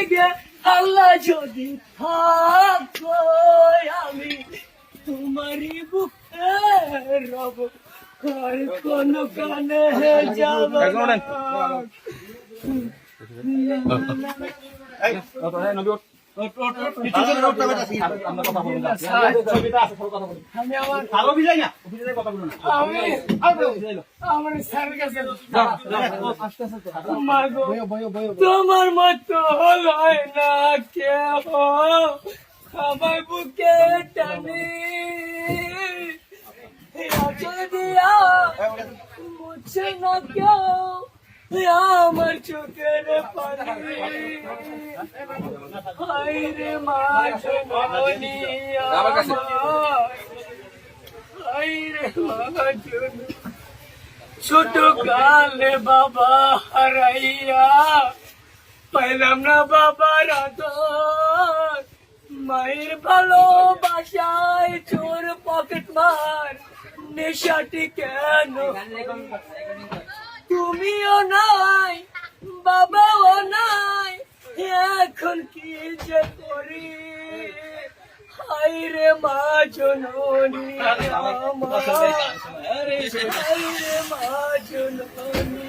দিকে আল্লাহ যদি থাকো আমি তোমারই বুকে রব আর কোন কানে যাব তোমার মতো হয় না কেহ আমার বুকে টানি দিয়া মুছে না কেউ আমার চোখের পানি হায়রে মা জননী হায়রে মা জননী ছোট কালে বাবা হারাইয়া পাইলাম না বাবার আদর মায়ের ভালোবাসায় চোর পকেট মার নেশাটি কেন তুমিও নাই বাবাও নাই এখন কি যে করি হায়রে মা জননী হায়রে মা জননী